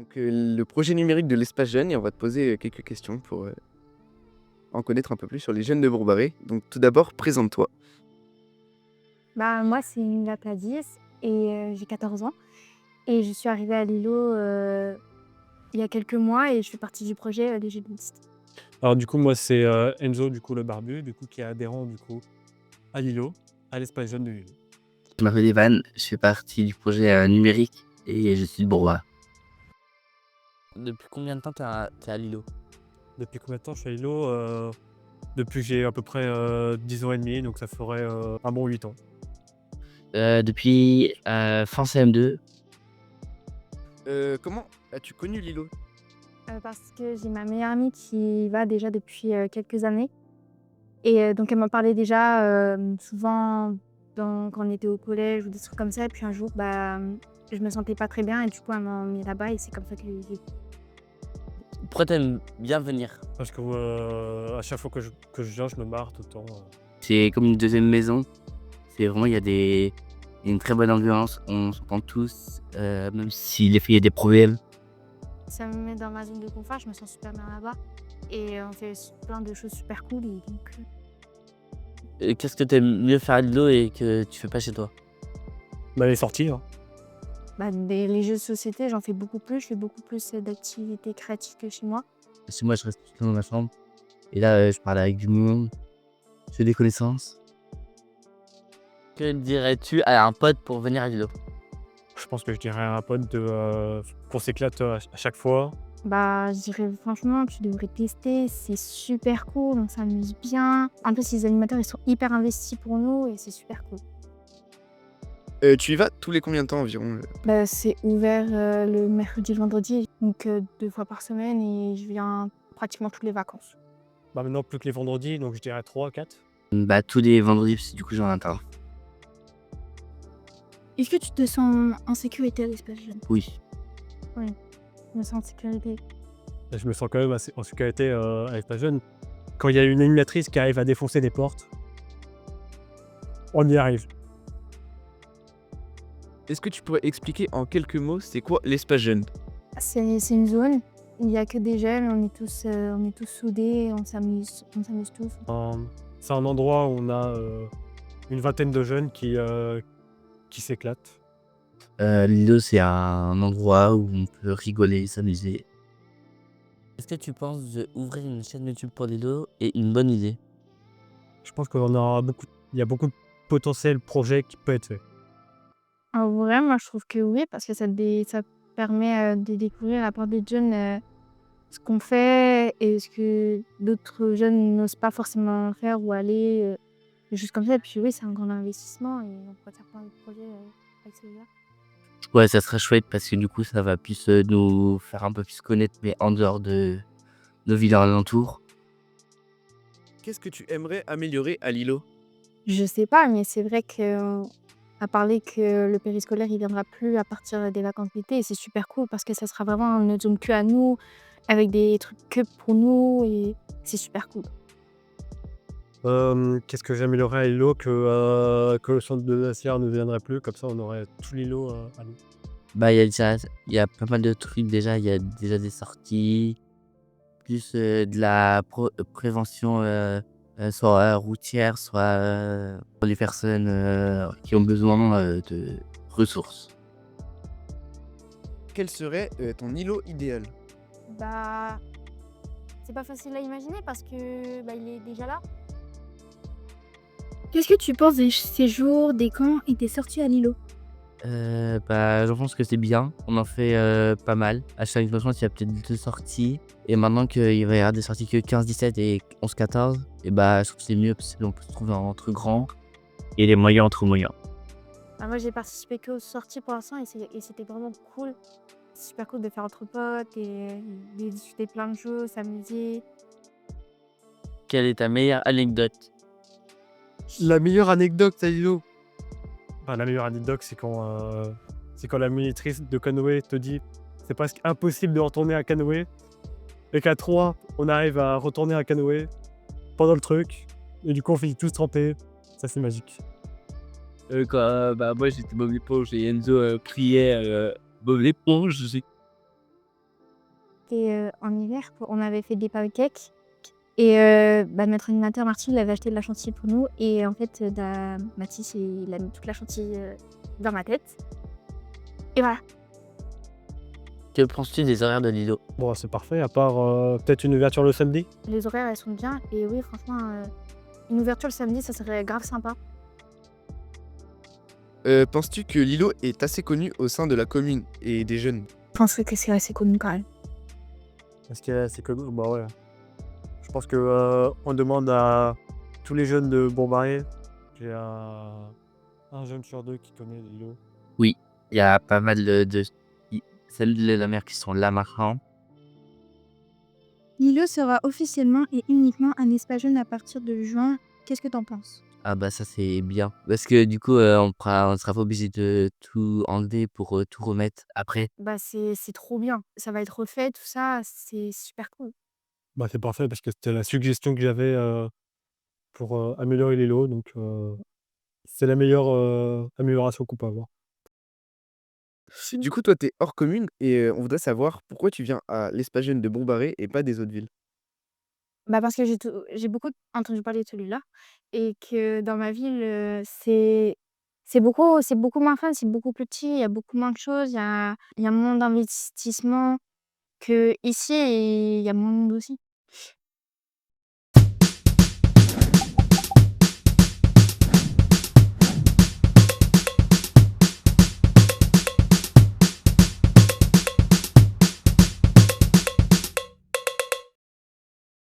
Donc, le projet numérique de l'espace jeune et on va te poser, quelques questions pour, en connaître un peu plus sur les jeunes de Bourg-Barré. Donc tout d'abord, présente-toi. Bah, moi, c'est Ningata 10 et j'ai 14 ans et je suis arrivée à Lilo, il y a quelques mois et je fais partie du projet, des Génistes. Alors du coup, moi, c'est, Enzo, du coup, le barbu, du coup, qui est adhérent, du coup, à Lilo, à l'espace jeune de Lilo. Je m'appelle Evan, je fais partie du projet numérique et je suis de Bourgoin. Depuis combien de temps t'es à Lilo? Depuis combien de temps je suis à Lilo? Depuis que j'ai à peu près, 10 ans et demi, donc ça ferait, un bon 8 ans. Depuis fin CM2. Comment as-tu connu Lilo? Parce que j'ai ma meilleure amie qui y va déjà depuis, quelques années et donc elle m'en parlait déjà, souvent quand on était au collège ou des trucs comme ça et puis un jour, je me sentais pas très bien et du coup elle m'a emmenée là-bas et c'est comme ça que j'ai Pourquoi t'aimes bien venir? Parce que, à chaque fois que je viens, je me marre tout le temps. C'est comme une deuxième maison. C'est vraiment, il y a une très bonne ambiance, on s'entend tous, même si des fois il y a des problèmes. ça me met dans ma zone de confort, je me sens super bien là-bas et on fait plein de choses super cool et donc Qu'est-ce que t'aimes mieux faire à Lilo et que tu fais pas chez toi? Bah, les sorties, hein. les jeux de société, j'en fais beaucoup plus. Je fais beaucoup plus, d'activités créatives que chez moi. Parce que moi, je reste tout le temps dans ma chambre. Et là, je parle avec du monde, je fais des connaissances. Que dirais-tu à un pote pour venir à Lilo? Je pense que je dirais à un pote qu'on s'éclate, à chaque fois. Je dirais franchement, tu devrais tester, c'est super cool, on s'amuse bien. En plus, les animateurs, ils sont hyper investis pour nous et c'est super cool. Tu y vas tous les combien de temps environ? C'est ouvert, le mercredi et le vendredi, donc 2 fois par semaine et je viens pratiquement toutes les vacances. Bah, maintenant plus que les vendredis, donc je dirais 3, 4. Bah, tous les vendredis, parce que du coup, j'en ai un temps. Est-ce que tu te sens en sécurité à l'espace jeune? Oui. Oui, je me sens en sécurité. Et je me sens quand même assez en sécurité, à l'espace jeune. Quand il y a une animatrice qui arrive à défoncer des portes, on y arrive. Est-ce que tu pourrais expliquer en quelques mots, c'est quoi l'espace jeune? C'est une zone, il y a que des jeunes, on est tous soudés, on s'amuse tous. C'est un endroit où on a, une vingtaine de jeunes qui s'éclatent. Lilo, c'est un endroit où on peut rigoler, s'amuser. Est-ce que tu penses d'ouvrir une chaîne YouTube pour Lilo est une bonne idée? Je pense il y a beaucoup de potentiel projet qui peut être fait. En vrai, moi, je trouve que oui, parce que ça permet, de découvrir à part des jeunes, ce qu'on fait et ce que d'autres jeunes n'osent pas forcément faire ou aller, des choses comme ça. Et puis oui, c'est un grand investissement et on pourrait faire plein de projets, avec celui-là. Ouais, ça serait chouette parce que du coup, ça va plus nous faire un peu plus connaître, mais en dehors de nos villes alentours. Qu'est-ce que tu aimerais améliorer à Lilo? Je sais pas, mais c'est vrai qu'on a parlé que le périscolaire, il viendra plus à partir des vacances d'été et c'est super cool parce que ça sera vraiment notre zone que à nous, avec des trucs que pour nous et c'est super cool. Qu'est-ce que j'améliorerais à Lilo que le centre de Nassir ne viendrait plus, comme ça on aurait tout Lilo, à nous. Bah, il y a pas mal de trucs déjà. Il y a déjà des sorties, plus de la prévention, soit routière, soit pour les personnes qui ont besoin de ressources. Quel serait, ton îlot idéal? Bah, c'est pas facile à imaginer parce que, il est déjà là. Qu'est-ce que tu penses des séjours, des camps et des sorties à Lilo? Bah, je pense que c'est bien. On en fait pas mal. À chaque vacances, il y a peut-être 2 sorties. Et maintenant qu'il va y avoir des sorties que 15-17 et 11-14, et bah, je trouve que c'est mieux parce qu'on peut se trouver entre grands et les moyens entre moyens. Moi, j'ai participé qu'aux sorties pour l'instant et c'était vraiment cool. C'est super cool de faire entre potes et de discuter plein de choses, s'amuser. Quelle est ta meilleure anecdote? La meilleure anecdote à Lilo? Enfin, la meilleure anecdote, c'est quand la monitrice de canoë te dit: «C'est presque impossible de retourner à canoë» et qu'à 3, on arrive à retourner à canoë pendant le truc et du coup, on finit tous trempés. Ça, c'est magique. Moi j'étais Bob l'éponge et Enzo criait Bob l'éponge. c'était en hiver. On avait fait des pancakes. Et notre animateur Martin, il avait acheté de la chantilly pour nous. Et en fait, Mathis, il a mis toute la chantilly dans ma tête. Et voilà. Que penses-tu des horaires de Lilo? Bon, c'est parfait, à part peut-être une ouverture le samedi. Les horaires, elles sont bien. Et oui, franchement, une ouverture le samedi, ça serait grave sympa. Penses-tu que Lilo est assez connu au sein de la commune et des jeunes? Je penserais que c'est assez connu quand même. Est-ce que c'est comme. Bah ouais. Je pense que on demande à tous les jeunes de Bourg-Barré. J'ai un jeune sur deux qui connaît Lilo. Oui, il y a pas mal de celles de la mer qui sont là maintenant. Lilo sera officiellement et uniquement un espace jeune à partir de juin. Qu'est-ce que t'en penses? Ah bah ça c'est bien. Parce que du coup, on sera pas obligé de tout enlever pour tout remettre après. Bah c'est trop bien. Ça va être refait, tout ça, c'est super cool. Bah c'est parfait parce que c'était la suggestion que j'avais pour améliorer les lots. Donc c'est la meilleure amélioration qu'on peut avoir. Du coup, toi, tu es hors commune et on voudrait savoir pourquoi tu viens à l'espace jeune de Bourg-Barré et pas des autres villes? Bah, parce que j'ai beaucoup entendu parler de celui-là et que dans ma ville, c'est beaucoup moins fun, c'est beaucoup plus petit, il y a beaucoup moins de choses, il y a moins d'investissement qu'ici et il y a moins de monde aussi.